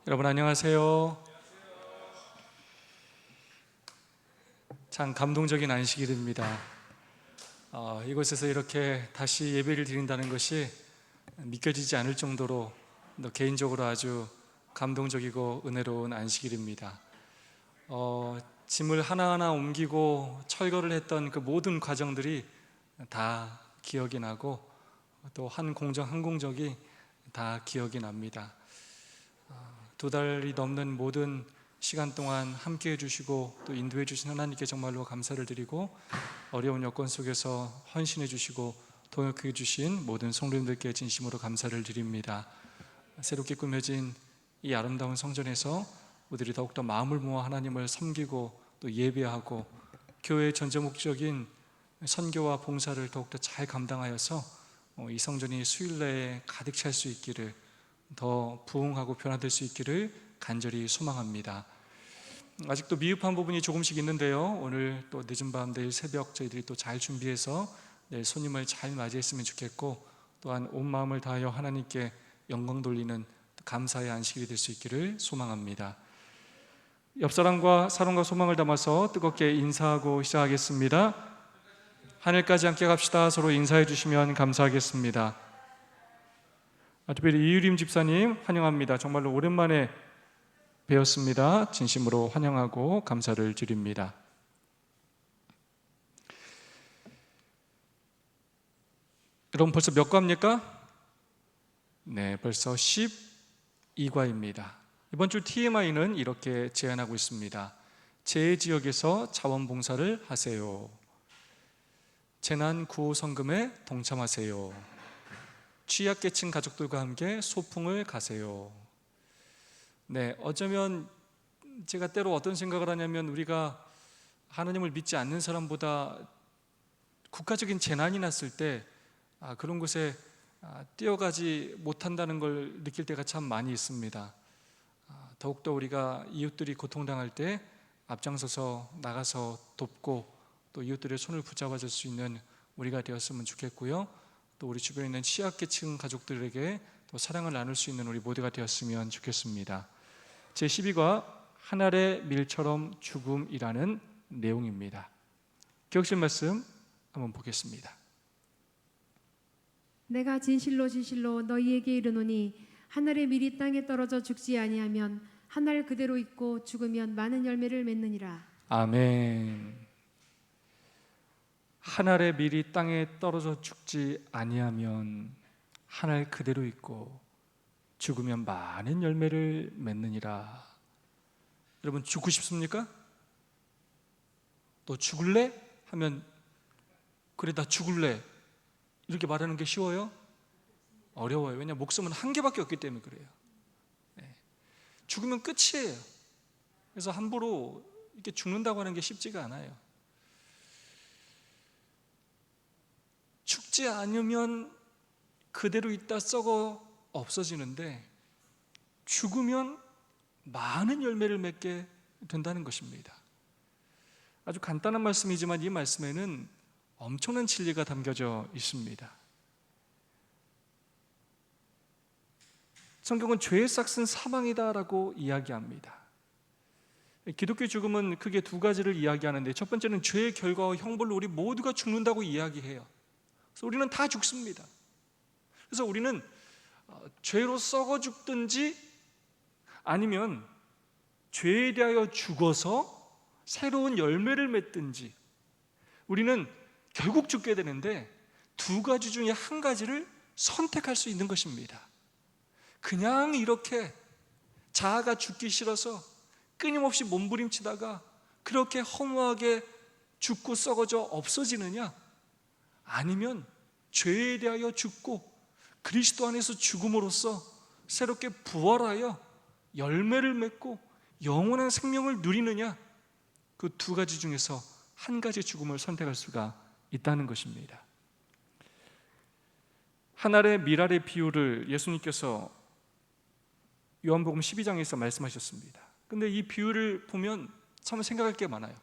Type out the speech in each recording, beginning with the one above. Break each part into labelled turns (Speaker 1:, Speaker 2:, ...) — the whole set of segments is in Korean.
Speaker 1: 여러분 안녕하세요. 참 감동적인 안식일입니다. 이곳에서 이렇게 다시 예배를 드린다는 것이 믿겨지지 않을 정도로 또 개인적으로 아주 감동적이고 은혜로운 안식일입니다. 짐을 하나하나 옮기고 철거를 했던 그 모든 과정들이 다 기억이 나고 또 한 공정 한 공정이 다 기억이 납니다. 2달이 넘는 모든 시간 동안 함께 해주시고 또 인도해 주신 하나님께 정말로 감사를 드리고, 어려운 여건 속에서 헌신해 주시고 동역해 주신 모든 성도님들께 진심으로 감사를 드립니다. 새롭게 꾸며진 이 아름다운 성전에서 우리들이 더욱더 마음을 모아 하나님을 섬기고 또 예배하고 교회의 전제 목적인 선교와 봉사를 더욱더 잘 감당하여서 이 성전이 수일 내에 가득 찰 수 있기를, 더 부흥하고 변화될 수 있기를 간절히 소망합니다. 아직도 미흡한 부분이 조금씩 있는데요, 오늘 또 늦은 밤 내일 새벽 저희들이 또 잘 준비해서 내일 손님을 잘 맞이했으면 좋겠고, 또한 온 마음을 다하여 하나님께 영광 돌리는 감사의 안식일이 될 수 있기를 소망합니다. 옆사람과 사랑과 소망을 담아서 뜨겁게 인사하고 시작하겠습니다. 하늘까지 함께 갑시다. 서로 인사해 주시면 감사하겠습니다. 특별히 이유림 집사님 환영합니다. 정말로 오랜만에 뵈었습니다. 진심으로 환영하고 감사를 드립니다. 여러분 벌써 몇 과입니까? 네, 벌써 12과입니다. 이번 주 TMI는 이렇게 제안하고 있습니다. 제 지역에서 자원봉사를 하세요. 재난구호성금에 동참하세요. 취약계층 가족들과 함께 소풍을 가세요. 네, 어쩌면 제가 때로 어떤 생각을 하냐면, 우리가 하나님을 믿지 않는 사람보다 국가적인 재난이 났을 때 그런 곳에 뛰어가지 못한다는 걸 느낄 때가 참 많이 있습니다. 더욱더 우리가 이웃들이 고통당할 때 앞장서서 나가서 돕고 또 이웃들의 손을 붙잡아 줄 수 있는 우리가 되었으면 좋겠고요, 또 우리 주변에 있는 취약계층 가족들에게 또 사랑을 나눌 수 있는 우리 모두가 되었으면 좋겠습니다. 제12과 하늘의 밀처럼 죽음이라는 내용입니다. 기억실 말씀 한번 보겠습니다.
Speaker 2: 내가 진실로 진실로 너희에게 이르노니 하늘의 밀이 땅에 떨어져 죽지 아니하면 한 알 그대로 있고 죽으면 많은 열매를 맺느니라.
Speaker 1: 아멘. 한 알의 밀이 땅에 떨어져 죽지 아니하면 한 알 그대로 있고 죽으면 많은 열매를 맺느니라. 여러분 죽고 싶습니까? 너 죽을래? 하면 그래 나 죽을래 이렇게 말하는 게 쉬워요? 어려워요. 왜냐하면 목숨은 한 개밖에 없기 때문에 그래요. 죽으면 끝이에요. 그래서 함부로 이렇게 죽는다고 하는 게 쉽지가 않아요. 죽지 않으면 그대로 있다 썩어 없어지는데, 죽으면 많은 열매를 맺게 된다는 것입니다. 아주 간단한 말씀이지만 이 말씀에는 엄청난 진리가 담겨져 있습니다. 성경은 죄의 삭은 사망이다라고 이야기합니다. 기독교 죽음은 크게 두 가지를 이야기하는데, 첫 번째는 죄의 결과와 형벌로 우리 모두가 죽는다고 이야기해요. 그래서 우리는 다 죽습니다. 그래서 우리는 죄로 썩어 죽든지 아니면 죄에 대하여 죽어서 새로운 열매를 맺든지 우리는 결국 죽게 되는데, 두 가지 중에 한 가지를 선택할 수 있는 것입니다. 그냥 이렇게 자아가 죽기 싫어서 끊임없이 몸부림치다가 그렇게 허무하게 죽고 썩어져 없어지느냐, 아니면 죄에 대하여 죽고 그리스도 안에서 죽음으로써 새롭게 부활하여 열매를 맺고 영원한 생명을 누리느냐, 그 두 가지 중에서 한 가지 죽음을 선택할 수가 있다는 것입니다. 한 알의 밀알의 비유를 예수님께서 요한복음 12장에서 말씀하셨습니다. 근데 이 비유를 보면 참 생각할 게 많아요.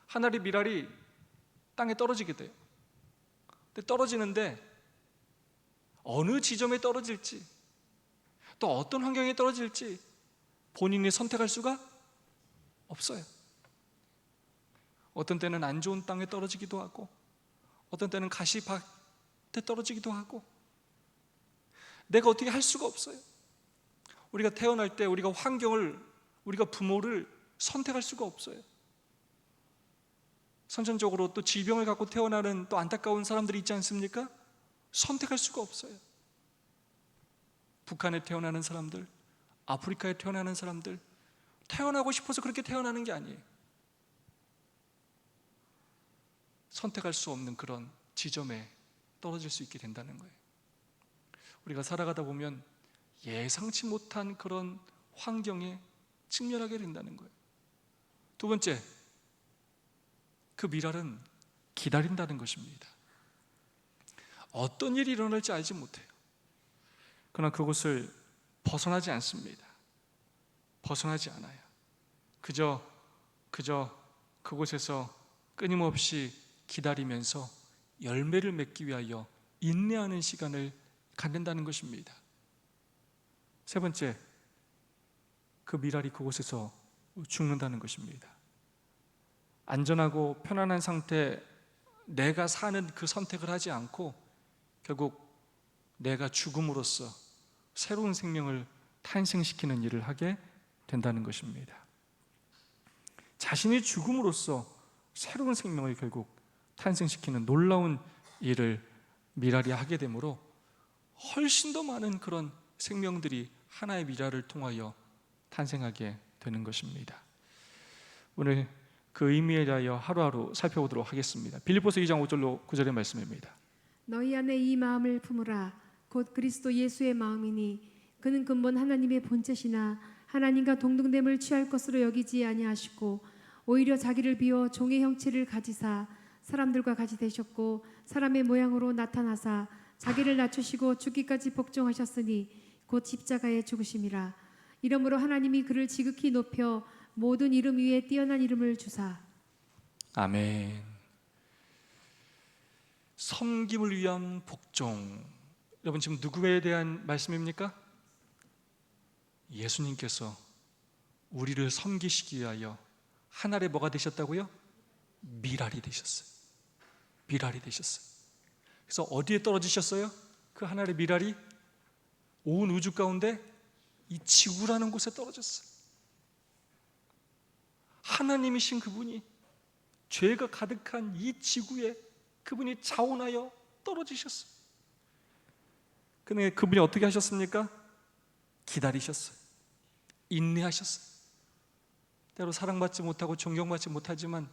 Speaker 1: 한 알의 밀알이 땅에 떨어지게 돼요. 근데 떨어지는데 어느 지점에 떨어질지, 또 어떤 환경에 떨어질지 본인이 선택할 수가 없어요. 어떤 때는 안 좋은 땅에 떨어지기도 하고, 어떤 때는 가시밭에 떨어지기도 하고, 내가 어떻게 할 수가 없어요. 우리가 태어날 때 우리가 환경을, 우리가 부모를 선택할 수가 없어요. 선천적으로 또 질병을 갖고 태어나는 또 안타까운 사람들이 있지 않습니까? 선택할 수가 없어요. 북한에 태어나는 사람들, 아프리카에 태어나는 사람들, 태어나고 싶어서 그렇게 태어나는 게 아니에요. 선택할 수 없는 그런 지점에 떨어질 수 있게 된다는 거예요. 우리가 살아가다 보면 예상치 못한 그런 환경에 직면하게 된다는 거예요. 두 번째, 그 미랄은 기다린다는 것입니다. 어떤 일이 일어날지 알지 못해요. 그러나 그곳을 벗어나지 않습니다. 벗어나지 않아요. 그저 그곳에서 끊임없이 기다리면서 열매를 맺기 위하여 인내하는 시간을 갖는다는 것입니다. 세 번째, 그 미랄이 그곳에서 죽는다는 것입니다. 안전하고 편안한 상태, 내가 사는 그 선택을 하지 않고 결국 내가 죽음으로써 새로운 생명을 탄생시키는 일을 하게 된다는 것입니다. 자신이 죽음으로써 새로운 생명을 결국 탄생시키는 놀라운 일을 미랄이 하게 되므로 훨씬 더 많은 그런 생명들이 하나의 미랄을 통하여 탄생하게 되는 것입니다. 오늘 그 의미에 대하여 하루하루 살펴보도록 하겠습니다. 빌립보서 2장 5절로 9절의 말씀입니다.
Speaker 2: 너희 안에 이 마음을 품으라. 곧 그리스도 예수의 마음이니 그는 근본 하나님의 본체시나 하나님과 동등됨을 취할 것으로 여기지 아니하시고 오히려 자기를 비워 종의 형체를 가지사 사람들과 같이 되셨고 사람의 모양으로 나타나사 자기를 낮추시고 죽기까지 복종하셨으니 곧 십자가에 죽으심이라. 이러므로 하나님이 그를 지극히 높여 모든 이름 위에 뛰어난 이름을 주사.
Speaker 1: 아멘. 섬김을 위한 복종. 여러분 지금 누구에 대한 말씀입니까? 예수님께서 우리를 섬기시기 위하여 하늘에 뭐가 되셨다고요? 미랄이 되셨어요. 미랄이 되셨어요. 그래서 어디에 떨어지셨어요? 그 하늘의 미랄이 온 우주 가운데 이 지구라는 곳에 떨어졌어요. 하나님이신 그분이 죄가 가득한 이 지구에 그분이 자원하여 떨어지셨어요. 근데 그분이 어떻게 하셨습니까? 기다리셨어요. 인내하셨어요. 때로 사랑받지 못하고 존경받지 못하지만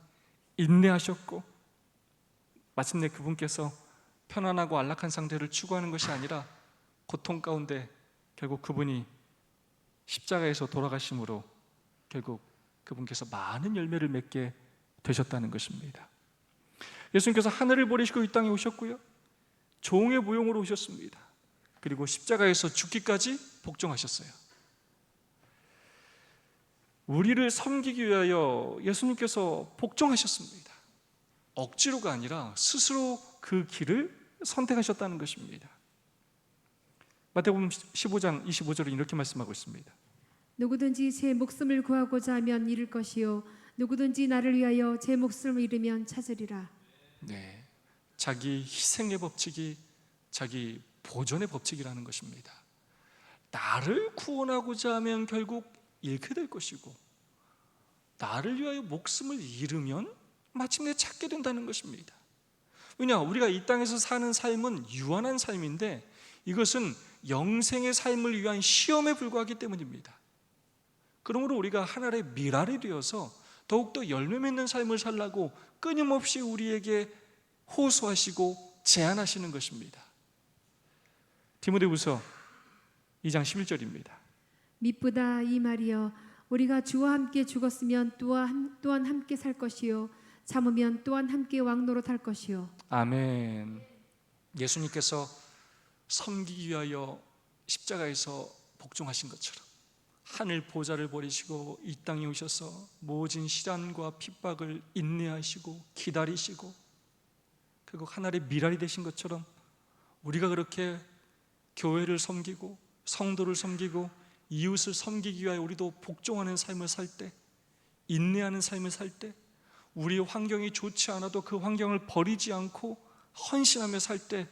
Speaker 1: 인내하셨고 마침내 그분께서 편안하고 안락한 상태를 추구하는 것이 아니라 고통 가운데 결국 그분이 십자가에서 돌아가심으로 결국 그분께서 많은 열매를 맺게 되셨다는 것입니다. 예수님께서 하늘을 버리시고 이 땅에 오셨고요, 종의 모형으로 오셨습니다. 그리고 십자가에서 죽기까지 복종하셨어요. 우리를 섬기기 위하여 예수님께서 복종하셨습니다. 억지로가 아니라 스스로 그 길을 선택하셨다는 것입니다. 마태복음 15장 25절은 이렇게 말씀하고 있습니다.
Speaker 2: 누구든지 제 목숨을 구하고자 하면 잃을 것이요 누구든지 나를 위하여 제 목숨을 잃으면 찾으리라.
Speaker 1: 네, 자기 희생의 법칙이 자기 보존의 법칙이라는 것입니다. 나를 구원하고자 하면 결국 잃게 될 것이고 나를 위하여 목숨을 잃으면 마침내 찾게 된다는 것입니다. 왜냐? 우리가 이 땅에서 사는 삶은 유한한 삶인데 이것은 영생의 삶을 위한 시험에 불과하기 때문입니다. 그러므로 우리가 하나의 미랄이 되어서 더욱더 열매 맺는 삶을 살라고 끊임없이 우리에게 호소하시고 제안하시는 것입니다. 디모데후서 2장 11절입니다.
Speaker 2: 미쁘다 이 말이여 우리가 주와 함께 죽었으면 또한 함께 살 것이요 참으면 또한 함께 왕노릇할 것이요.
Speaker 1: 아멘. 예수님께서 섬기기 위하여 십자가에서 복종하신 것처럼 하늘 보좌를 버리시고 이 땅에 오셔서 모진 시련과 핍박을 인내하시고 기다리시고 결국 하늘의 미랄이 되신 것처럼 우리가 그렇게 교회를 섬기고 성도를 섬기고 이웃을 섬기기 위하여 우리도 복종하는 삶을 살 때, 인내하는 삶을 살 때, 우리의 환경이 좋지 않아도 그 환경을 버리지 않고 헌신하며 살 때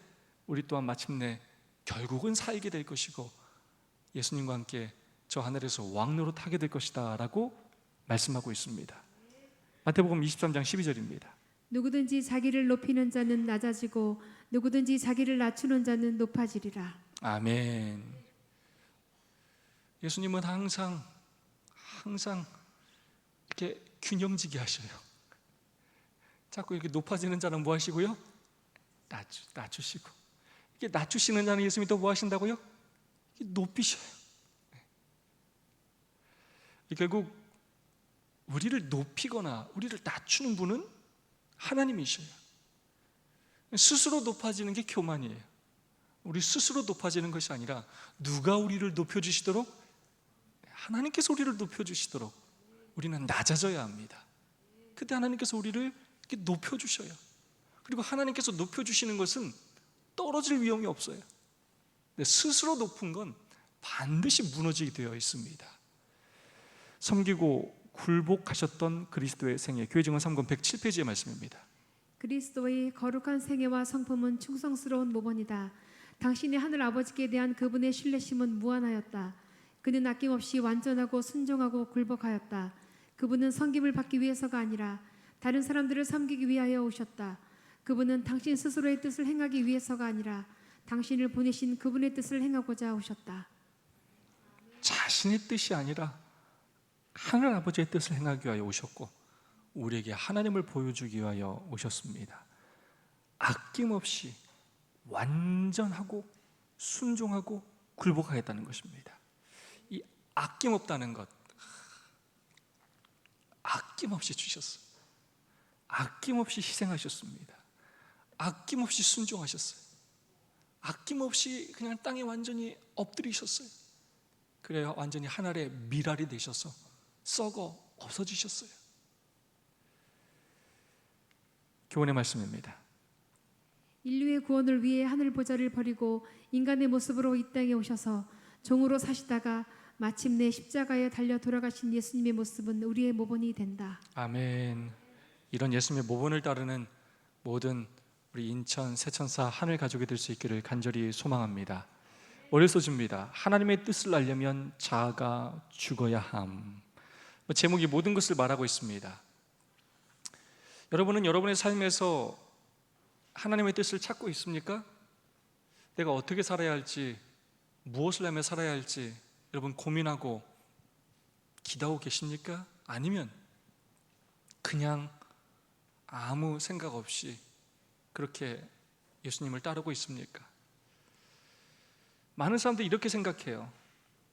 Speaker 1: 우리 또한 마침내 결국은 살게 될 것이고 예수님과 함께 저 하늘에서 왕노로 타게 될 것이다 라고 말씀하고 있습니다. 마태복음 23장 12절입니다.
Speaker 2: 누구든지 자기를 높이는 자는 낮아지고 누구든지 자기를 낮추는 자는 높아지리라.
Speaker 1: 아멘. 예수님은 항상 이렇게 균형지게 하셔요. 자꾸 이렇게 높아지는 자는 뭐 하시고요? 낮추시고. 이렇게 낮추시는 자는 예수님이 또 뭐 하신다고요? 이렇게 높이셔요. 결국 우리를 높이거나 우리를 낮추는 분은 하나님이셔요. 스스로 높아지는 게 교만이에요. 우리 스스로 높아지는 것이 아니라 누가 우리를 높여주시도록? 하나님께서 우리를 높여주시도록 우리는 낮아져야 합니다. 그때 하나님께서 우리를 이렇게 높여주셔요. 그리고 하나님께서 높여주시는 것은 떨어질 위험이 없어요. 근데 스스로 높은 건 반드시 무너지게 되어 있습니다. 섬기고 굴복하셨던 그리스도의 생애, 교회증언 3권 107페이지의 말씀입니다.
Speaker 2: 그리스도의 거룩한 생애와 성품은 충성스러운 모범이다. 당신의 하늘 아버지께 대한 그분의 신뢰심은 무한하였다. 그는 아낌없이 완전하고 순종하고 굴복하였다. 그분은 섬김을 받기 위해서가 아니라 다른 사람들을 섬기기 위하여 오셨다. 그분은 당신 스스로의 뜻을 행하기 위해서가 아니라 당신을 보내신 그분의 뜻을 행하고자 오셨다.
Speaker 1: 자신의 뜻이 아니라 하늘 아버지의 뜻을 행하기 위하여 오셨고 우리에게 하나님을 보여주기 위하여 오셨습니다. 아낌없이 완전하고 순종하고 굴복하겠다는 것입니다. 이 아낌없다는 것, 아낌없이 주셨어요. 아낌없이 희생하셨습니다. 아낌없이 순종하셨어요. 아낌없이 그냥 땅에 완전히 엎드리셨어요. 그래야 완전히 하늘의 밀알이 되셔서 썩어 없어지셨어요. 교훈의 말씀입니다.
Speaker 2: 인류의 구원을 위해 하늘 보좌를 버리고 인간의 모습으로 이 땅에 오셔서 종으로 사시다가 마침내 십자가에 달려 돌아가신 예수님의 모습은 우리의 모본이 된다.
Speaker 1: 아멘. 이런 예수님의 모본을 따르는 모든 우리 인천 세천사 하늘 가족이 될 수 있기를 간절히 소망합니다. 월요 소주입니다. 하나님의 뜻을 알려면 자아가 죽어야 함. 제목이 모든 것을 말하고 있습니다. 여러분은 여러분의 삶에서 하나님의 뜻을 찾고 있습니까? 내가 어떻게 살아야 할지, 무엇을 하며 살아야 할지 여러분 고민하고 기도하고 계십니까? 아니면 그냥 아무 생각 없이 그렇게 예수님을 따르고 있습니까? 많은 사람들이 이렇게 생각해요.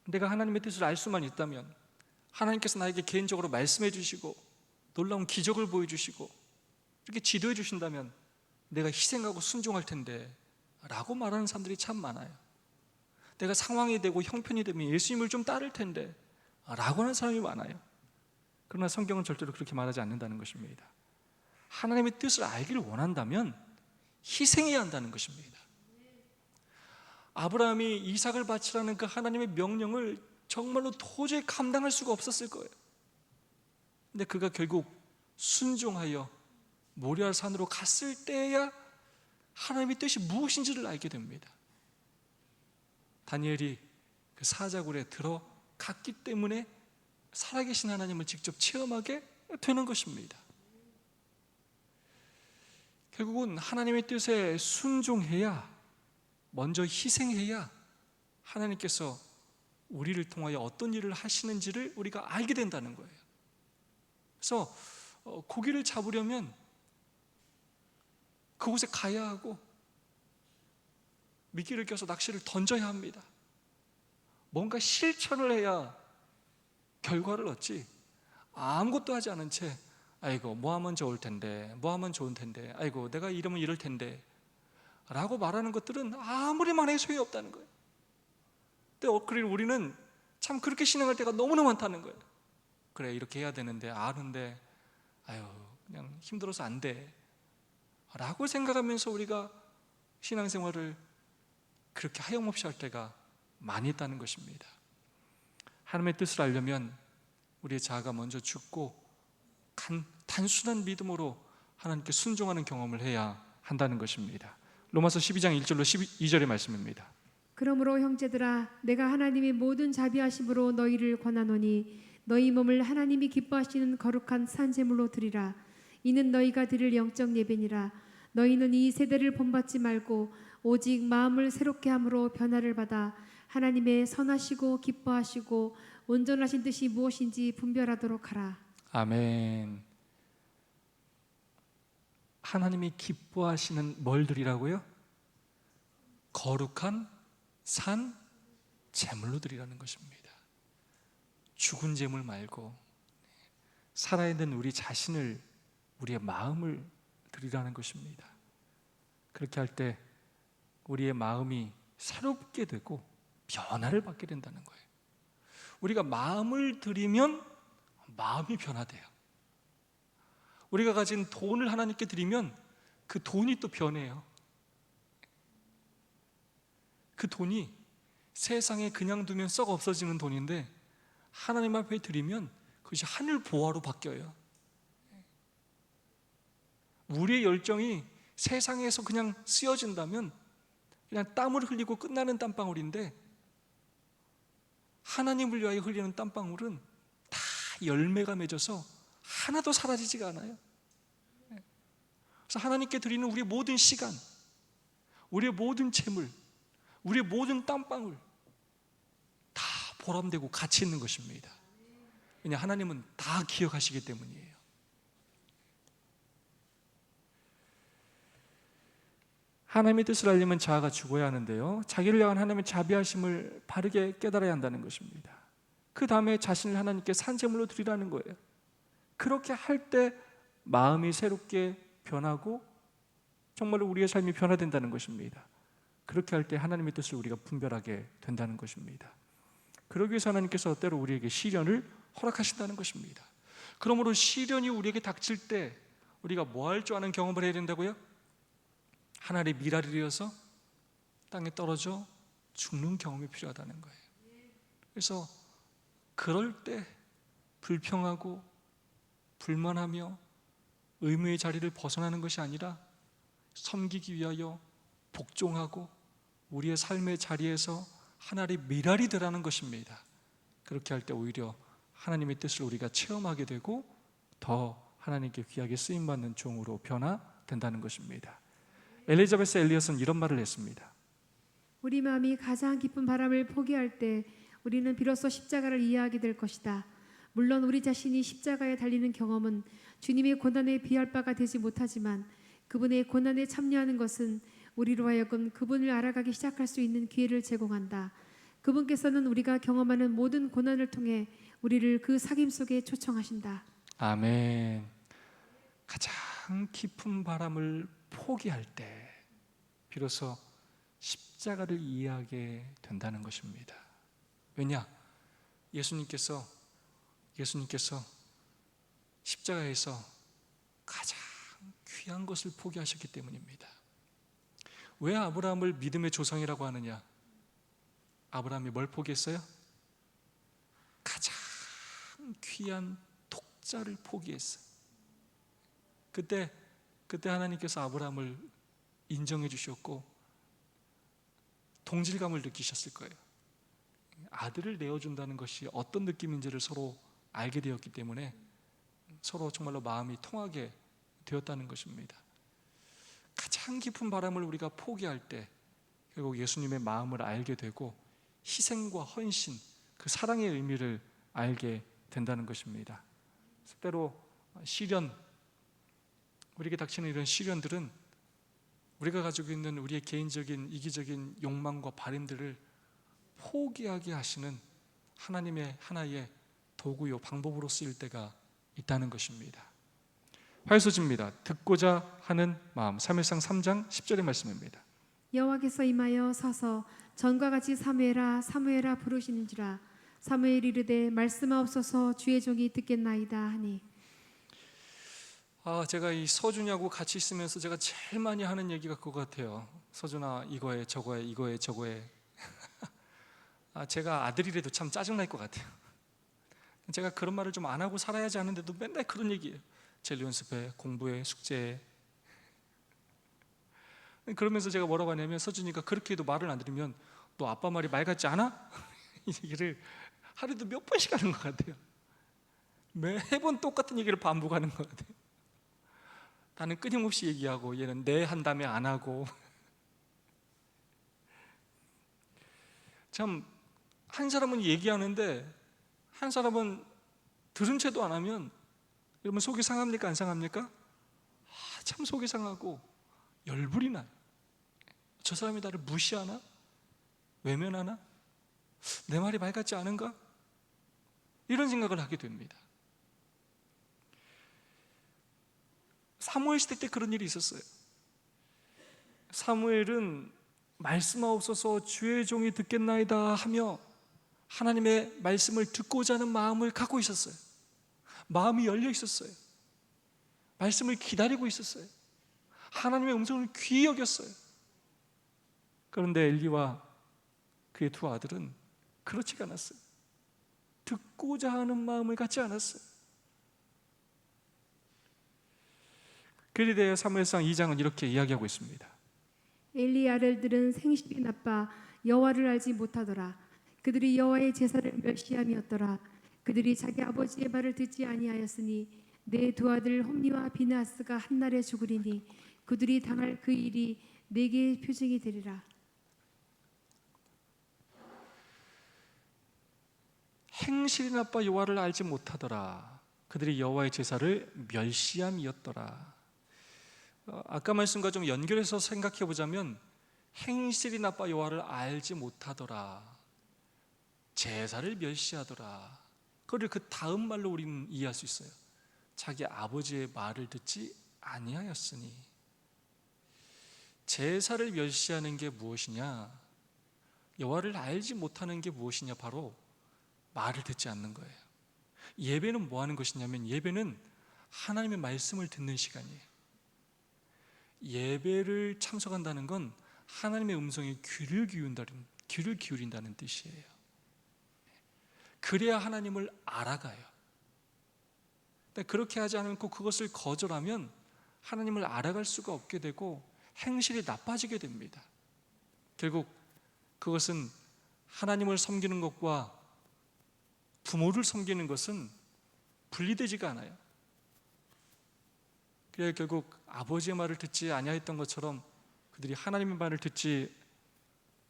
Speaker 1: 내가 하나님의 뜻을 알 수만 있다면 하나님께서 나에게 개인적으로 말씀해 주시고 놀라운 기적을 보여주시고 이렇게 지도해 주신다면 내가 희생하고 순종할 텐데 라고 말하는 사람들이 참 많아요. 내가 상황이 되고 형편이 되면 예수님을 좀 따를 텐데 라고 하는 사람이 많아요. 그러나 성경은 절대로 그렇게 말하지 않는다는 것입니다. 하나님의 뜻을 알기를 원한다면 희생해야 한다는 것입니다. 아브라함이 이삭을 바치라는 그 하나님의 명령을 정말로 도저히 감당할 수가 없었을 거예요. 근데 그가 결국 순종하여 모리아 산으로 갔을 때야 하나님의 뜻이 무엇인지를 알게 됩니다. 다니엘이 그 사자굴에 들어갔기 때문에 살아계신 하나님을 직접 체험하게 되는 것입니다. 결국은 하나님의 뜻에 순종해야, 먼저 희생해야 하나님께서 우리를 통하여 어떤 일을 하시는지를 우리가 알게 된다는 거예요. 그래서 고기를 잡으려면 그곳에 가야 하고 미끼를 껴서 낚시를 던져야 합니다. 뭔가 실천을 해야 결과를 얻지, 아무것도 하지 않은 채 아이고 뭐 하면 좋을 텐데, 뭐 하면 좋은 텐데, 아이고 내가 이러면 이럴 텐데 라고 말하는 것들은 아무리 말해도 소용이 없다는 거예요. 근데 우리는 참 그렇게 신앙할 때가 너무나 많다는 거예요. 그래 이렇게 해야 되는데 아는데 아유 그냥 힘들어서 안 돼 라고 생각하면서 우리가 신앙생활을 그렇게 하염없이 할 때가 많이 있다는 것입니다. 하나님의 뜻을 알려면 우리의 자아가 먼저 죽고 단순한 믿음으로 하나님께 순종하는 경험을 해야 한다는 것입니다. 로마서 12장 1절로 12절의 말씀입니다.
Speaker 2: 그러므로 형제들아 내가 하나님의 모든 자비하심으로 너희를 권하노니 너희 몸을 하나님이 기뻐하시는 거룩한 산 제물로 드리라. 이는 너희가 드릴 영적 예배니라. 너희는 이 세대를 본받지 말고 오직 마음을 새롭게 함으로 변화를 받아 하나님의 선하시고 기뻐하시고 온전하신 뜻이 무엇인지 분별하도록 하라.
Speaker 1: 아멘. 하나님이 기뻐하시는 뭘 드리라고요? 거룩한 산 제물로 드리라는 것입니다. 죽은 제물 말고 살아있는 우리 자신을, 우리의 마음을 드리라는 것입니다. 그렇게 할 때 우리의 마음이 새롭게 되고 변화를 받게 된다는 거예요. 우리가 마음을 드리면 마음이 변화돼요. 우리가 가진 돈을 하나님께 드리면 그 돈이 또 변해요. 그 돈이 세상에 그냥 두면 썩 없어지는 돈인데 하나님 앞에 드리면 그것이 하늘 보화로 바뀌어요. 우리의 열정이 세상에서 그냥 쓰여진다면 그냥 땀을 흘리고 끝나는 땀방울인데 하나님을 위하여 흘리는 땀방울은 다 열매가 맺어서 하나도 사라지지가 않아요. 그래서 하나님께 드리는 우리의 모든 시간, 우리의 모든 재물, 우리의 모든 땀방울 다 보람되고 가치 있는 것입니다. 왜냐 하나님은 다 기억하시기 때문이에요. 하나님의 뜻을 알려면 자아가 죽어야 하는데요, 자기를 향한 하나님의 자비하심을 바르게 깨달아야 한다는 것입니다. 그 다음에 자신을 하나님께 산제물로 드리라는 거예요. 그렇게 할 때 마음이 새롭게 변하고 정말로 우리의 삶이 변화된다는 것입니다. 그렇게 할 때 하나님의 뜻을 우리가 분별하게 된다는 것입니다. 그러기 위해서 하나님께서 때로 우리에게 시련을 허락하신다는 것입니다. 그러므로 시련이 우리에게 닥칠 때 우리가 뭐 할 줄 아는 경험을 해야 된다고요? 하늘의 미랄이 되어서 땅에 떨어져 죽는 경험이 필요하다는 거예요. 그래서 그럴 때 불평하고 불만하며 의무의 자리를 벗어나는 것이 아니라 섬기기 위하여 복종하고 우리의 삶의 자리에서 하나님의 미랄이 되라는 것입니다. 그렇게 할 때 오히려 하나님의 뜻을 우리가 체험하게 되고 더 하나님께 귀하게 쓰임받는 종으로 변화된다는 것입니다. 엘리자베스 엘리엇은 이런 말을 했습니다.
Speaker 2: 우리 마음이 가장 깊은 바람을 포기할 때 우리는 비로소 십자가를 이해하게 될 것이다. 물론 우리 자신이 십자가에 달리는 경험은 주님의 고난에 비할 바가 되지 못하지만 그분의 고난에 참여하는 것은 우리로 하여금 그분을 알아가기 시작할 수 있는 기회를 제공한다. 그분께서는 우리가 경험하는 모든 고난을 통해 우리를 그 사귐 속에 초청하신다.
Speaker 1: 아멘. 가장 깊은 바람을 포기할 때 비로소 십자가를 이해하게 된다는 것입니다. 왜냐? 예수님께서 십자가에서 가장 귀한 것을 포기하셨기 때문입니다. 왜 아브라함을 믿음의 조상이라고 하느냐? 아브라함이 뭘 포기했어요? 가장 귀한 독자를 포기했어요. 그때 하나님께서 아브라함을 인정해 주셨고 동질감을 느끼셨을 거예요. 아들을 내어준다는 것이 어떤 느낌인지를 서로 알게 되었기 때문에 서로 정말로 마음이 통하게 되었다는 것입니다. 가장 깊은 바람을 우리가 포기할 때 결국 예수님의 마음을 알게 되고 희생과 헌신, 그 사랑의 의미를 알게 된다는 것입니다. 때로 시련, 우리에게 닥치는 이런 시련들은 우리가 가지고 있는 우리의 개인적인 이기적인 욕망과 바램들을 포기하게 하시는 하나님의 하나의 도구요 방법으로 쓰일 때가 있다는 것입니다. 화요소지입니다. 듣고자 하는 마음. 사무엘상 3장 10절의 말씀입니다.
Speaker 2: 여호와께서 임하여 서서 전과 같이 사무엘아 사무엘아 부르시는지라. 사무엘이 이르되 말씀하옵소서 주의 종이 듣겠나이다 하니.
Speaker 1: 제가 이 서준이하고 같이 있으면서 제가 제일 많이 하는 얘기가 그거 같아요. 서준아 이거에 저거에 이거에 저거에 제가 아들이라도 참 짜증날 것 같아요. 제가 그런 말을 좀 안 하고 살아야지 하는데도 맨날 그런 얘기예요. 젤리 연습해, 공부해, 숙제해. 그러면서 제가 뭐라고 하냐면, 서준이가 그렇게 해도 말을 안 들으면 너 아빠 말이 말 같지 않아? 이 얘기를 하루에도 몇 번씩 하는 것 같아요. 매번 똑같은 얘기를 반복하는 것 같아요. 나는 끊임없이 얘기하고 얘는 네 한 다음에 안 하고. 참, 한 사람은 얘기하는데 한 사람은 들은 채도 안 하면 여러분 속이 상합니까? 안 상합니까? 참 속이 상하고 열불이 나요. 저 사람이 나를 무시하나? 외면하나? 내 말이 말 같지 않은가? 이런 생각을 하게 됩니다. 사무엘 시대 때 그런 일이 있었어요. 사무엘은 말씀하옵소서 주의 종이 듣겠나이다 하며 하나님의 말씀을 듣고자 하는 마음을 갖고 있었어요. 마음이 열려 있었어요. 말씀을 기다리고 있었어요. 하나님의 음성을 귀히 여겼어요. 그런데 엘리와 그의 두 아들은 그렇지가 않았어요. 듣고자 하는 마음을 갖지 않았어요. 그에 대해 사무엘상 2장은 이렇게 이야기하고 있습니다.
Speaker 2: 엘리 아들들은 생실이 나빠 여호와를 알지 못하더라. 그들이 여호와의 제사를 멸시함이었더라. 그들이 자기 아버지의 말을 듣지 아니하였으니 내 두 아들 홈니와 비나스가 한날에 죽으리니 그들이 당할 그 일이 내게 표징이 되리라.
Speaker 1: 행실이 나빠 여호와를 알지 못하더라. 그들이 여호와의 제사를 멸시함이었더라. 아까 말씀과 좀 연결해서 생각해 보자면 행실이 나빠 여호와를 알지 못하더라, 제사를 멸시하더라, 그걸 그 다음 말로 우리는 이해할 수 있어요. 자기 아버지의 말을 듣지 아니하였으니. 제사를 멸시하는 게 무엇이냐? 여호와를 알지 못하는 게 무엇이냐? 바로 말을 듣지 않는 거예요. 예배는 뭐 하는 것이냐면 예배는 하나님의 말씀을 듣는 시간이에요. 예배를 참석한다는 건 하나님의 음성에 귀를 기울인다는 뜻이에요. 그래야 하나님을 알아가요. 근데 그렇게 하지 않고 그것을 거절하면 하나님을 알아갈 수가 없게 되고 행실이 나빠지게 됩니다. 결국 그것은 하나님을 섬기는 것과 부모를 섬기는 것은 분리되지가 않아요. 그래 결국 아버지의 말을 듣지 아니하였던 것처럼 그들이 하나님의 말을 듣지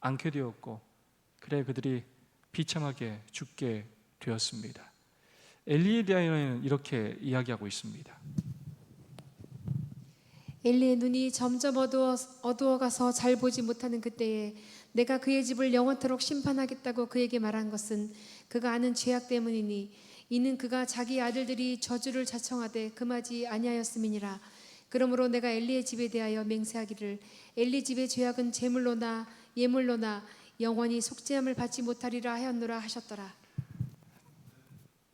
Speaker 1: 않게 되었고, 그래 그들이 비참하게 죽게 되었습니다. 엘리에 대하여는 이렇게 이야기하고 있습니다.
Speaker 2: 엘리의 눈이 점점 어두워가서 잘 보지 못하는 그때에 내가 그의 집을 영원토록 심판하겠다고 그에게 말한 것은 그가 아는 죄악 때문이니 이는 그가 자기 아들들이 저주를 자청하되 금하지 아니하였음이니라. 그러므로 내가 엘리의 집에 대하여 맹세하기를 엘리 집의 죄악은 제물로나 예물로나 영원히 속죄함을 받지 못하리라 하였노라 하셨더라.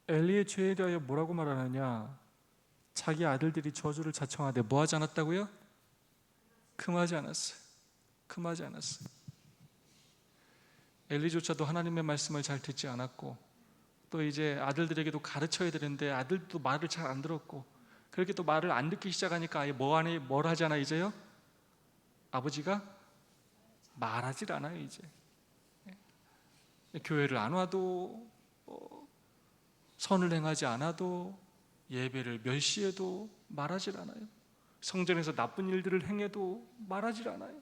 Speaker 1: 엘리의 죄에 대하여 뭐라고 말하느냐? 자기 아들들이 저주를 자청하되 뭐 하지 않았다고요? 금하지 않았어요. 금하지 않았어요. 엘리조차도 하나님의 말씀을 잘 듣지 않았고, 또 이제 아들들에게도 가르쳐야 되는데 아들도 말을 잘 안 들었고, 그렇게 또 말을 안 듣기 시작하니까 아예 뭘 하잖아 이제요? 아버지가 말하질 않아요 이제. 교회를 안 와도 선을 행하지 않아도 예배를 멸시해도 말하질 않아요. 성전에서 나쁜 일들을 행해도 말하질 않아요.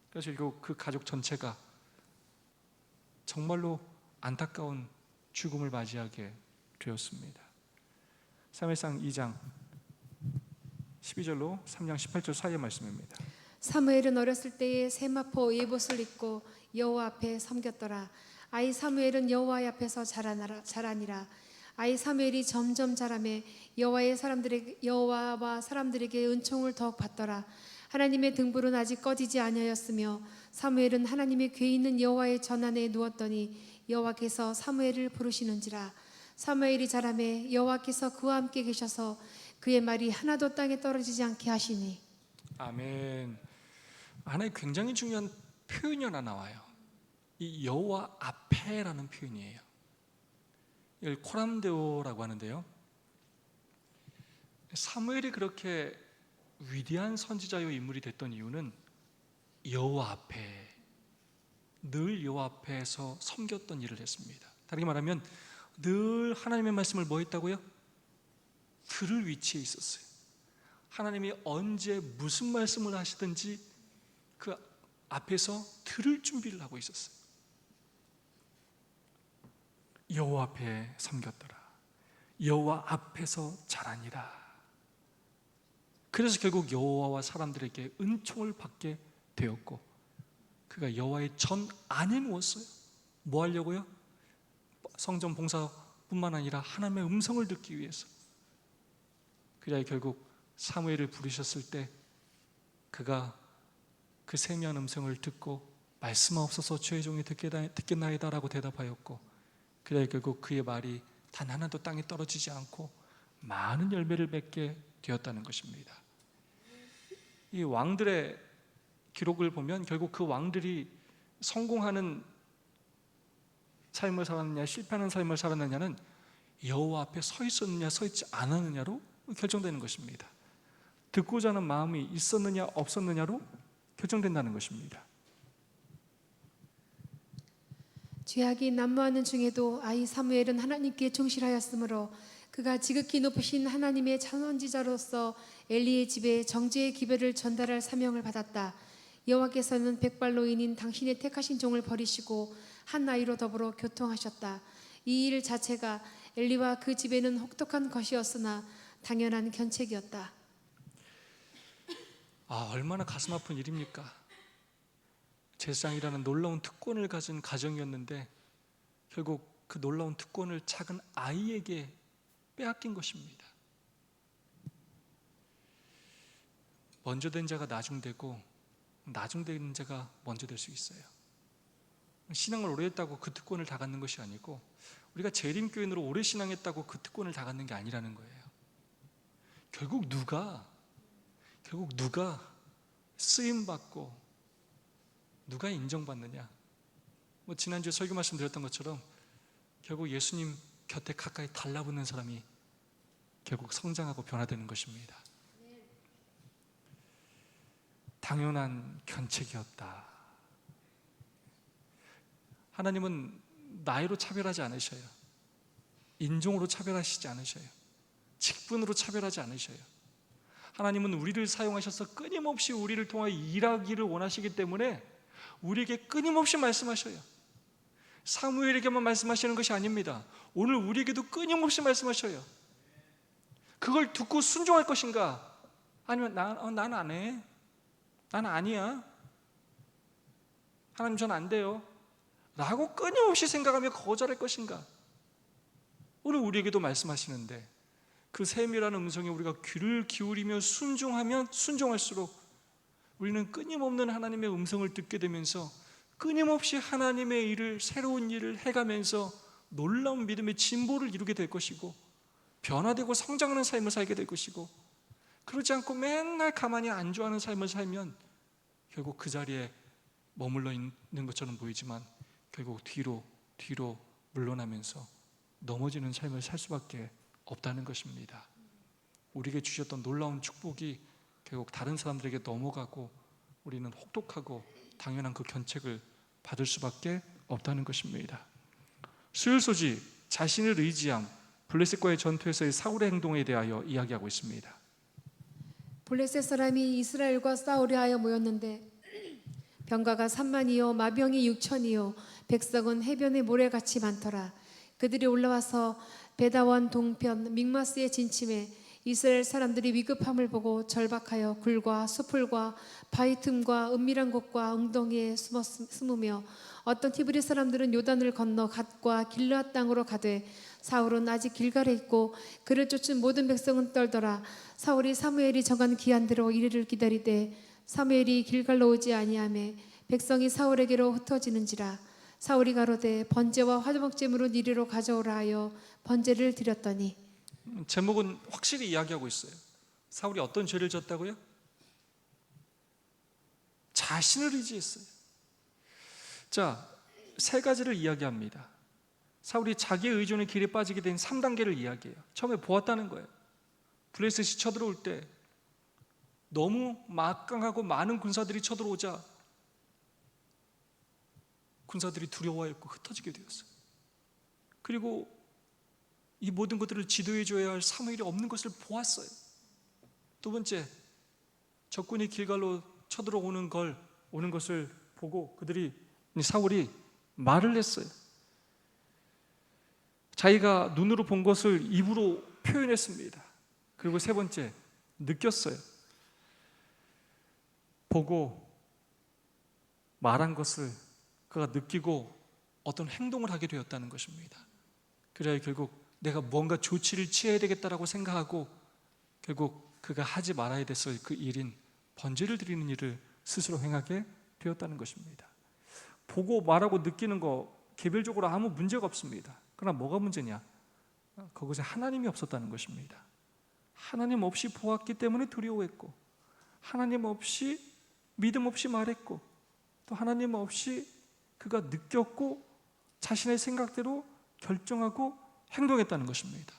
Speaker 1: 그래서 결국 그 가족 전체가 정말로 안타까운 죽음을 맞이하게 되었습니다. 사무엘상 2장 12절로 3장 18절 사이의 말씀입니다.
Speaker 2: 사무엘은 어렸을 때에 세마포 예봇을 입고 여호와 앞에 섬겼더라. 아이 사무엘은 여호와 앞에서 자라니라. 아이 사무엘이 점점 자라매 여호와와 사람들에게 은총을 더욱 받더라. 하나님의 등불은 아직 꺼지지 아니하였으며 사무엘은 하나님의 궤 있는 여호와의 전안에 누웠더니 여호와께서 사무엘을 부르시는지라. 사무엘이 자라매 여호와께서 그와 함께 계셔서 그의 말이 하나도 땅에 떨어지지 않게 하시니.
Speaker 1: 아멘. 하나의 굉장히 중요한 표현이 하나 나와요. 이 여호와 앞에라는 표현이에요. 이걸 코람데오라고 하는데요. 사무엘이 그렇게 위대한 선지자요 인물이 됐던 이유는 여호와 앞에, 늘 여호와 앞에서 섬겼던 일을 했습니다. 다르게 말하면 늘 하나님의 말씀을 뭐 했다고요? 들을 위치에 있었어요. 하나님이 언제 무슨 말씀을 하시든지 그 앞에서 들을 준비를 하고 있었어요. 여호와 앞에 섬겼더라. 여호와 앞에서 자라니라. 그래서 결국 여호와와 사람들에게 은총을 받게 되었고, 그가 여호와의 전 안에 누웠어요. 뭐 하려고요? 성전 봉사뿐만 아니라 하나님의 음성을 듣기 위해서. 그래야 결국 사무엘을 부르셨을 때 그가 그 세미한 음성을 듣고 말씀하옵소서 주의 종이 듣겠나이다라고 대답하였고, 그래야 결국 그의 말이 단 하나도 땅에 떨어지지 않고 많은 열매를 맺게 되었다는 것입니다. 이 왕들의 기록을 보면 결국 그 왕들이 성공하는 삶을 살았느냐 실패하는 삶을 살았느냐는 여호와 앞에 서 있었느냐 서 있지 않았느냐로 결정되는 것입니다. 듣고자 하는 마음이 있었느냐 없었느냐로 결정된다는 것입니다.
Speaker 2: 죄악이 난무하는 중에도 아이 사무엘은 하나님께 충실하였으므로 그가 지극히 높으신 하나님의 찬원지자로서 엘리의 집에 정죄의 기별을 전달할 사명을 받았다. 여호와께서는 백발로인인 당신의 택하신 종을 버리시고 한 아이로 더불어 교통하셨다. 이 일 자체가 엘리와 그 집에는 혹독한 것이었으나 당연한 견책이었다.
Speaker 1: 얼마나 가슴 아픈 일입니까? 제사장이라는 놀라운 특권을 가진 가정이었는데 결국 그 놀라운 특권을 작은 아이에게 빼앗긴 것입니다. 먼저 된 자가 나중되고 나중된 자가 먼저 될 수 있어요. 신앙을 오래 했다고 그 특권을 다 갖는 것이 아니고, 우리가 재림교인으로 오래 신앙했다고 그 특권을 다 갖는 게 아니라는 거예요. 결국 누가 쓰임받고 누가 인정받느냐. 지난주에 설교 말씀 드렸던 것처럼 결국 예수님 곁에 가까이 달라붙는 사람이 결국 성장하고 변화되는 것입니다. 당연한 견책이었다. 하나님은 나이로 차별하지 않으셔요. 인종으로 차별하시지 않으셔요. 직분으로 차별하지 않으셔요. 하나님은 우리를 사용하셔서 끊임없이 우리를 통하여 일하기를 원하시기 때문에 우리에게 끊임없이 말씀하셔요. 사무엘에게만 말씀하시는 것이 아닙니다. 오늘 우리에게도 끊임없이 말씀하셔요. 그걸 듣고 순종할 것인가? 아니면 난 안 해. 난 아니야. 하나님 전 안 돼요. 라고 끊임없이 생각하며 거절할 것인가? 오늘 우리에게도 말씀하시는데 그 세밀한 음성에 우리가 귀를 기울이며 순종하면 순종할수록 우리는 끊임없는 하나님의 음성을 듣게 되면서 끊임없이 하나님의 일을, 새로운 일을 해가면서 놀라운 믿음의 진보를 이루게 될 것이고, 변화되고 성장하는 삶을 살게 될 것이고, 그러지 않고 맨날 가만히 안주하는 삶을 살면 결국 그 자리에 머물러 있는 것처럼 보이지만 결국 뒤로 물러나면서 넘어지는 삶을 살 수밖에 없다는 것입니다. 우리에게 주셨던 놀라운 축복이 결국 다른 사람들에게 넘어가고 우리는 혹독하고 당연한 그 견책을 받을 수밖에 없다는 것입니다. 수율소지, 자신을 의지함, 블레셋과의 전투에서의 사울의 행동에 대하여 이야기하고 있습니다.
Speaker 2: 블레셋 사람이 이스라엘과 싸우려 하여 모였는데 병가가 3만이요 마병이 6천이요 백성은 해변의 모래같이 많더라. 그들이 올라와서 베다원 동편 믹마스의 진침에 이스라엘 사람들이 위급함을 보고 절박하여 굴과 수풀과 바위 틈과 은밀한 곳과 웅덩이에 숨으며 어떤 히브리 사람들은 요단을 건너 갓과 길르앗 땅으로 가되 사울은 아직 길갈에 있고 그를 쫓은 모든 백성은 떨더라. 사울이 사무엘이 정한 기한대로 이르를 기다리되 사무엘이 길갈로 오지 아니하매 백성이 사울에게로 흩어지는지라. 사울이 가로되 번제와 화목제물을 이리로 가져오라 하여 번제를 드렸더니,
Speaker 1: 제목은 확실히 이야기하고 있어요. 사울이 어떤 죄를 졌다고요? 자신을 의지했어요. 자, 세 가지를 이야기합니다. 사울이 자기의 의존의 길에 빠지게 된 3단계를 이야기해요. 처음에 보았다는 거예요. 블레셋이 쳐들어올 때 너무 막강하고 많은 군사들이 쳐들어오자 군사들이 두려워했고 흩어지게 되었어요. 그리고 이 모든 것들을 지도해 줘야 할 사무엘이 없는 것을 보았어요. 두 번째, 적군이 길갈로 쳐들어오는 것을 보고 사울이 말을 했어요. 자기가 눈으로 본 것을 입으로 표현했습니다. 그리고 세 번째, 느꼈어요. 보고 말한 것을 그가 느끼고 어떤 행동을 하게 되었다는 것입니다. 그래야 결국 내가 뭔가 조치를 취해야 되겠다라고 생각하고 결국 그가 하지 말아야 됐을 그 일인 번제를 드리는 일을 스스로 행하게 되었다는 것입니다. 보고 말하고 느끼는 거 개별적으로 아무 문제가 없습니다. 그러나 뭐가 문제냐? 그것에 하나님이 없었다는 것입니다. 하나님 없이 보았기 때문에 두려워했고, 하나님 없이 믿음 없이 말했고, 또 하나님 없이 그가 느꼈고 자신의 생각대로 결정하고 행동했다는 것입니다.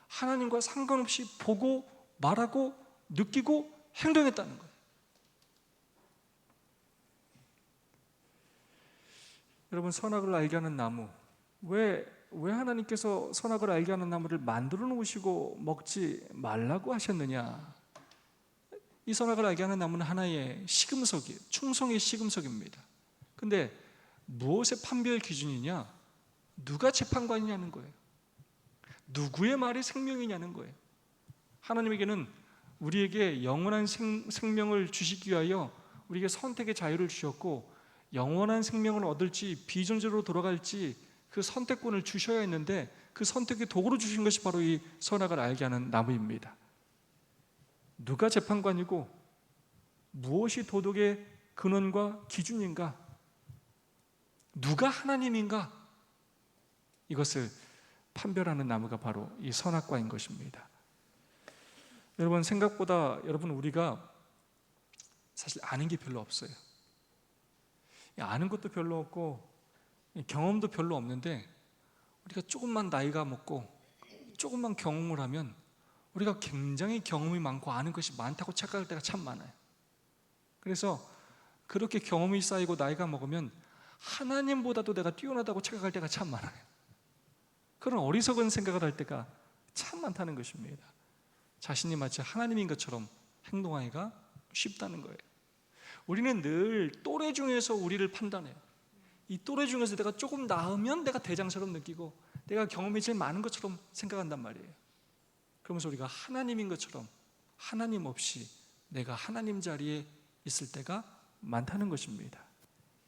Speaker 1: 하나님과 상관없이 보고 말하고 느끼고 행동했다는 거예요. 여러분, 선악을 알게 하는 나무, 왜 하나님께서 선악을 알게 하는 나무를 만들어 놓으시고 먹지 말라고 하셨느냐? 이 선악을 알게 하는 나무는 하나의 시금석이에요. 충성의 시금석입니다. 근데 무엇의 판별 기준이냐? 누가 재판관이냐는 거예요. 누구의 말이 생명이냐는 거예요. 하나님에게는 우리에게 영원한 생명을 주시기 위하여 우리에게 선택의 자유를 주셨고, 영원한 생명을 얻을지 비존재로 돌아갈지 그 선택권을 주셔야 했는데, 그 선택의 도구로 주신 것이 바로 이 선악을 알게 하는 나무입니다. 누가 재판관이고 무엇이 도덕의 근원과 기준인가? 누가 하나님인가? 이것을 판별하는 나무가 바로 이 선악과인 것입니다. 여러분, 생각보다 우리가 사실 아는 게 별로 없어요. 아는 것도 별로 없고 경험도 별로 없는데, 우리가 조금만 나이가 먹고 조금만 경험을 하면 우리가 굉장히 경험이 많고 아는 것이 많다고 착각할 때가 참 많아요. 그래서 그렇게 경험이 쌓이고 나이가 먹으면 하나님보다도 내가 뛰어나다고 착각할 때가 참 많아요. 그런 어리석은 생각을 할 때가 참 많다는 것입니다. 자신이 마치 하나님인 것처럼 행동하기가 쉽다는 거예요. 우리는 늘 또래 중에서 우리를 판단해요. 이 또래 중에서 내가 조금 나으면 내가 대장처럼 느끼고 내가 경험이 제일 많은 것처럼 생각한단 말이에요. 그러면서 우리가 하나님인 것처럼 하나님 없이 내가 하나님 자리에 있을 때가 많다는 것입니다.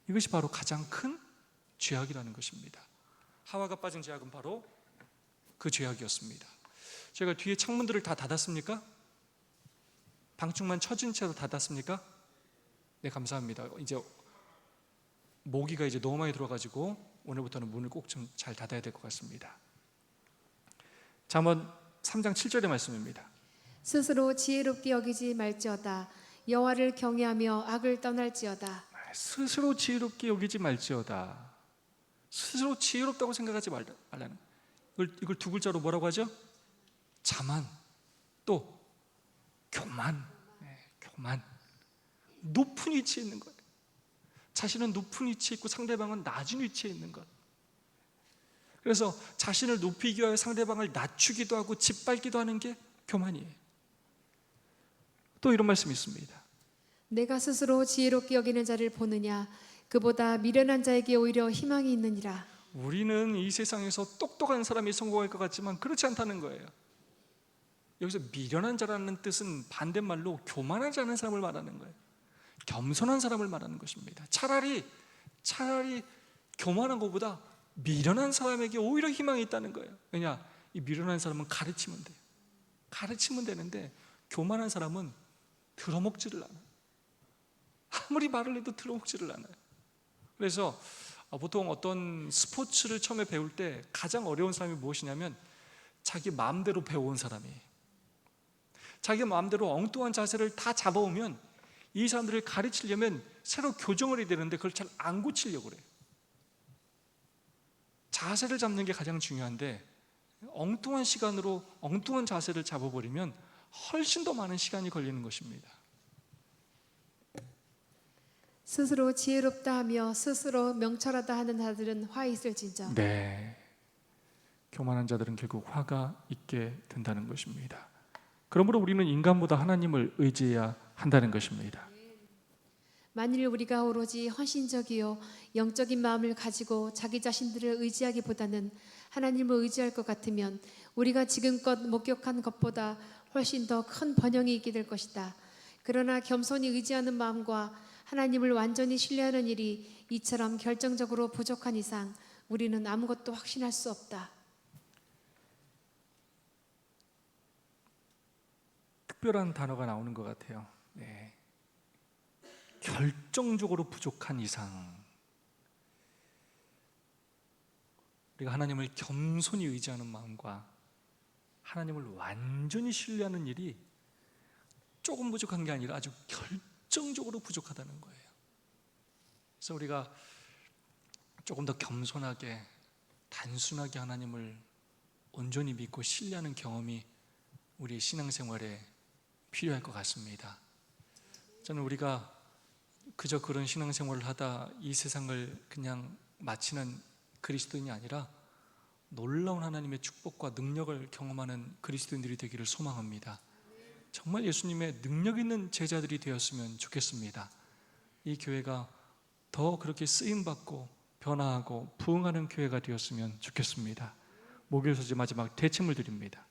Speaker 1: 이것이 바로 가장 큰 죄악이라는 것입니다. 하와가 빠진 죄악은 바로 그 죄악이었습니다. 제가 뒤에 창문들을 다 닫았습니까? 방충망 쳐진 채로 닫았습니까? 네, 감사합니다. 이제 모기가 이제 너무 많이 들어가지고 오늘부터는 문을 꼭 좀 잘 닫아야 될 것 같습니다. 잠언 3장 7절의 말씀입니다.
Speaker 2: 스스로 지혜롭게 여기지 말지어다. 여호와를 경외하며 악을 떠날지어다.
Speaker 1: 스스로 지혜롭게 여기지 말지어다. 스스로 지혜롭다고 생각하지 말라는, 이걸 두 글자로 뭐라고 하죠? 자만, 또 교만. 교만. 높은 위치에 있는 거예요. 자신은 높은 위치에 있고 상대방은 낮은 위치에 있는 것. 그래서 자신을 높이기 위하여 상대방을 낮추기도 하고 짓밟기도 하는 게 교만이에요. 또 이런 말씀이 있습니다.
Speaker 2: 내가 스스로 지혜롭게 여기는 자를 보느냐? 그보다 미련한 자에게 오히려 희망이 있느니라.
Speaker 1: 우리는 이 세상에서 똑똑한 사람이 성공할 것 같지만 그렇지 않다는 거예요. 여기서 미련한 자라는 뜻은 반대말로 교만한 자는 사람을 말하는 거예요. 겸손한 사람을 말하는 것입니다. 차라리 교만한 것보다 미련한 사람에게 오히려 희망이 있다는 거예요. 왜냐? 이 미련한 사람은 가르치면 돼요. 가르치면 되는데 교만한 사람은 들어먹지를 않아요. 아무리 말을 해도 들어먹지를 않아요. 그래서 보통 어떤 스포츠를 처음에 배울 때 가장 어려운 사람이 무엇이냐면 자기 마음대로 배워온 사람이에요. 자기 마음대로 엉뚱한 자세를 다 잡아오면 이 사람들을 가르치려면 새로 교정을 해야 되는데 그걸 잘 안 고치려고 그래요. 자세를 잡는 게 가장 중요한데 엉뚱한 시간으로 엉뚱한 자세를 잡아버리면 훨씬 더 많은 시간이 걸리는 것입니다.
Speaker 2: 스스로 지혜롭다 하며 스스로 명철하다 하는 자들은 화 있을진저.
Speaker 1: 네, 교만한 자들은 결국 화가 있게 된다는 것입니다. 그러므로 우리는 인간보다 하나님을 의지해야 한다는 것입니다.
Speaker 2: 만일 우리가 오로지 헌신적이요 영적인 마음을 가지고 자기 자신들을 의지하기보다는 하나님을 의지할 것 같으면 우리가 지금껏 목격한 것보다 훨씬 더 큰 번영이 있게 될 것이다. 그러나 겸손히 의지하는 마음과 하나님을 완전히 신뢰하는 일이 이처럼 결정적으로 부족한 이상 우리는 아무것도 확신할 수 없다.
Speaker 1: 특별한 단어가 나오는 것 같아요. 네. 결정적으로 부족한 이상, 우리가 하나님을 겸손히 의지하는 마음과 하나님을 완전히 신뢰하는 일이 조금 부족한 게 아니라 아주 결정적으로 부족하다는 거예요. 그래서 우리가 조금 더 겸손하게 단순하게 하나님을 온전히 믿고 신뢰하는 경험이 우리의 신앙생활에 필요할 것 같습니다. 저는 우리가 그저 그런 신앙생활을 하다 이 세상을 그냥 마치는 그리스도인이 아니라 놀라운 하나님의 축복과 능력을 경험하는 그리스도인들이 되기를 소망합니다. 정말 예수님의 능력 있는 제자들이 되었으면 좋겠습니다. 이 교회가 더 그렇게 쓰임받고 변화하고 부흥하는 교회가 되었으면 좋겠습니다. 목요일 소지 마지막 대침을 드립니다.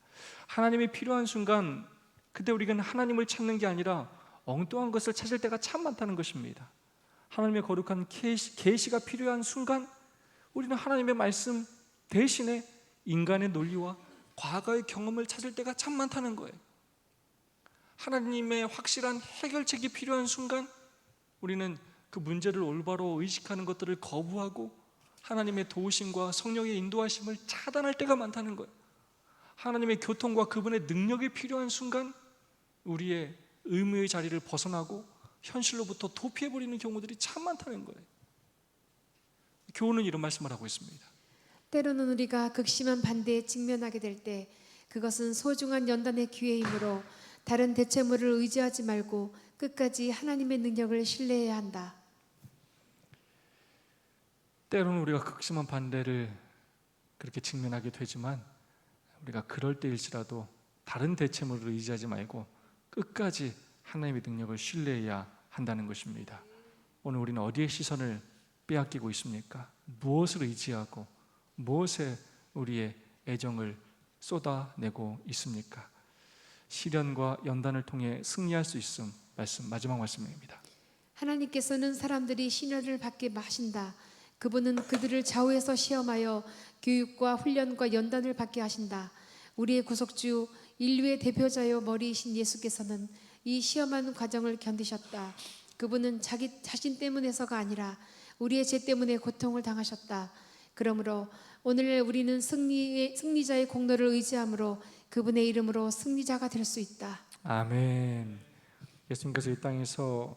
Speaker 1: 하나님이 필요한 순간, 그때 우리는 하나님을 찾는 게 아니라 엉뚱한 것을 찾을 때가 참 많다는 것입니다. 하나님의 거룩한 계시가 필요한 순간 우리는 하나님의 말씀 대신에 인간의 논리와 과거의 경험을 찾을 때가 참 많다는 거예요. 하나님의 확실한 해결책이 필요한 순간 우리는 그 문제를 올바로 의식하는 것들을 거부하고 하나님의 도우심과 성령의 인도하심을 차단할 때가 많다는 거예요. 하나님의 교통과 그분의 능력이 필요한 순간 우리의 의무의 자리를 벗어나고 현실로부터 도피해버리는 경우들이 참 많다는 거예요. 교훈은 이런 말씀을 하고 있습니다.
Speaker 2: 때로는 우리가 극심한 반대에 직면하게 될 때 그것은 소중한 연단의 기회이므로 다른 대체물을 의지하지 말고 끝까지 하나님의 능력을 신뢰해야 한다.
Speaker 1: 때로는 우리가 극심한 반대를 그렇게 직면하게 되지만 우리가 그럴 때일지라도 다른 대체물을 의지하지 말고 끝까지 하나님의 능력을 신뢰해야 한다는 것입니다. 오늘 우리는 어디에 시선을 빼앗기고 있습니까? 무엇을 의지하고 무엇에 우리의 애정을 쏟아내고 있습니까? 시련과 연단을 통해 승리할 수 있음 말씀, 마지막 말씀입니다.
Speaker 2: 하나님께서는 사람들이 시련을 받게 하신다. 그분은 그들을 좌우에서 시험하여 교육과 훈련과 연단을 받게 하신다. 우리의 구속주 인류의 대표자요 머리이신 예수께서는 이 시험하는 과정을 견디셨다. 그분은 자기 자신 때문에서가 아니라 우리의 죄 때문에 고통을 당하셨다. 그러므로 오늘 우리는 승리자의 공로를 의지함으로 그분의 이름으로 승리자가 될 수 있다.
Speaker 1: 아멘. 예수님께서 이 땅에서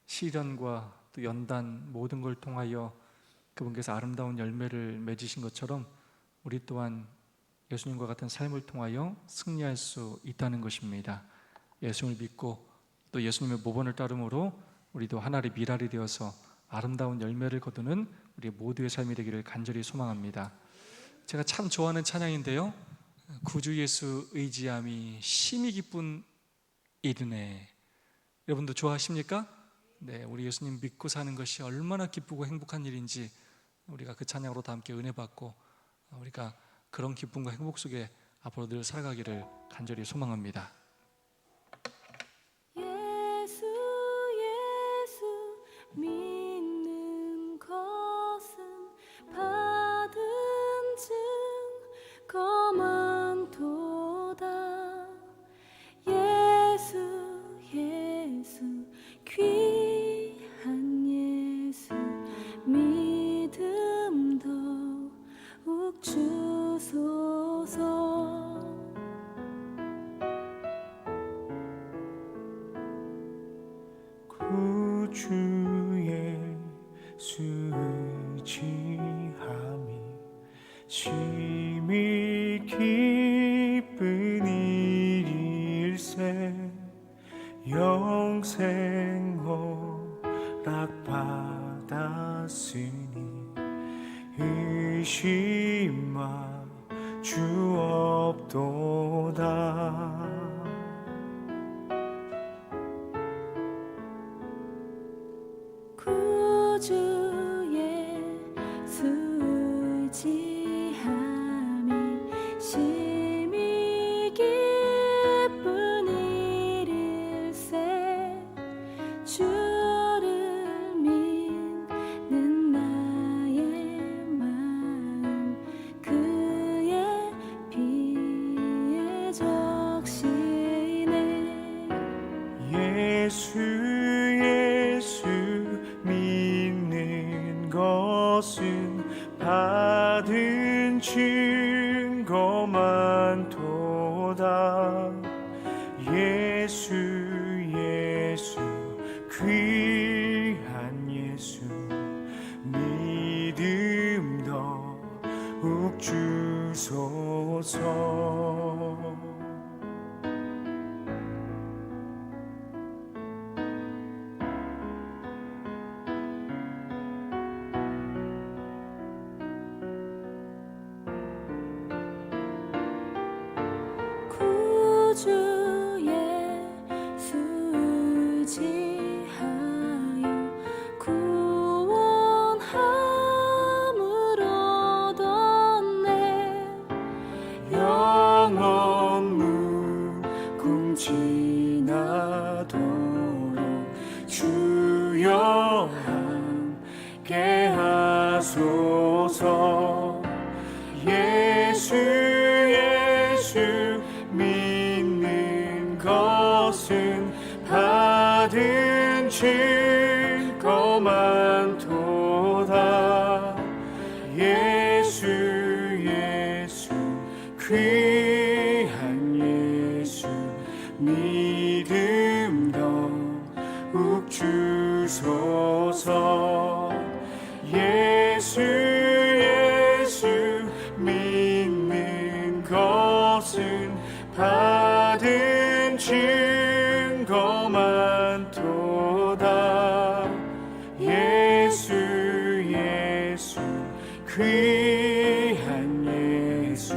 Speaker 1: 시련과 또 연단 모든 걸 통하여 그분께서 아름다운 열매를 맺으신 것처럼 우리 또한 예수님과 같은 삶을 통하여 승리할 수 있다는 것입니다. 예수님을 믿고 또 예수님의 모본을 따름으로 우리도 하나의 미랄이 되어서 아름다운 열매를 거두는 우리 모두의 삶이 되기를 간절히 소망합니다. 제가 참 좋아하는 찬양인데요, 구주 예수 의지함이 심히 기쁜 일이네. 여러분도 좋아하십니까? 네, 우리 예수님 믿고 사는 것이 얼마나 기쁘고 행복한 일인지 우리가 그 찬양으로 다 함께 은혜 받고 우리가 그런 기쁨과 행복 속에 앞으로 늘 살아가기를 간절히 소망합니다.
Speaker 3: 예수 믿는 것은 받은 증거만도다. 예수 귀한 예수 믿음 더욱 주소서.
Speaker 4: 구주 예수 의지함이 심히 기쁜 일일세 영생 허락받았으니 의심마 주 없도다.
Speaker 3: 구주 예수 의지함이 심히 기쁜 일일세 주를 믿는 나의 마음 그의 피에 적시네.
Speaker 4: 예수 믿는 것은 받은 증거만 도다. 예수 귀한 예수 믿음 더욱 주소서.
Speaker 3: 구주 예수 의지하여 구원함을 얻었네.
Speaker 4: 영원 무궁지나도록 주여 함께 하소서. 예수 믿는 것은 받은 증거만 도다. 예수 귀한 예수 믿음 더욱 주소서. 예수 믿는 것은 받은 증거만 도다. 예수 귀한 예수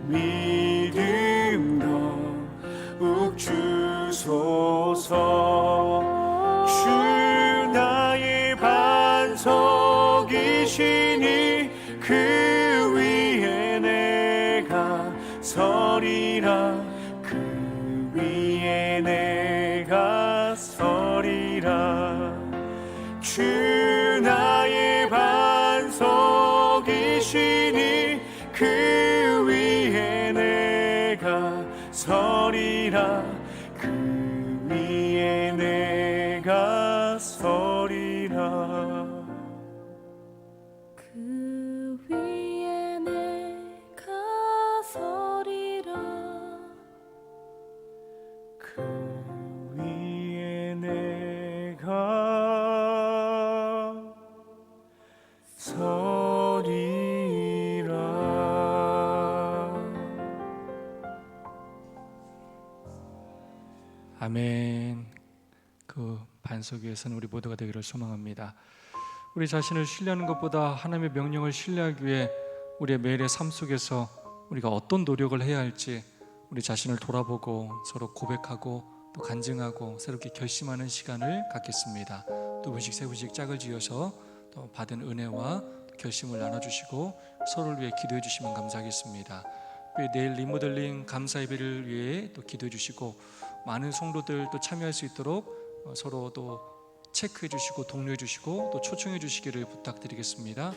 Speaker 4: 믿음 더욱 주소서. 주 나의 반석이시니 그 위에 내가 서리라. 그 위에 내가 서리라. 주 나의 반석이시니 그 위에 내가 서리라. 그 위에 내가 서리라.
Speaker 3: 그 위에 내가 서리라.
Speaker 4: 그 위에 내가 서리라.
Speaker 1: 아멘. 그 반석 위에서는 우리 모두가 되기를 소망합니다. 우리 자신을 신뢰하는 것보다 하나님의 명령을 신뢰하기 위해 우리의 매일의 삶 속에서 우리가 어떤 노력을 해야 할지 우리 자신을 돌아보고 서로 고백하고 또 간증하고 새롭게 결심하는 시간을 갖겠습니다. 두 분씩 세 분씩 짝을 지어서 또 받은 은혜와 결심을 나눠주시고 서로를 위해 기도해 주시면 감사하겠습니다. 내일 리모델링 감사 예배를 위해 또 기도해 주시고 많은 성도들 또 참여할 수 있도록 서로 또 체크해 주시고 독려해 주시고 또 초청해 주시기를 부탁드리겠습니다.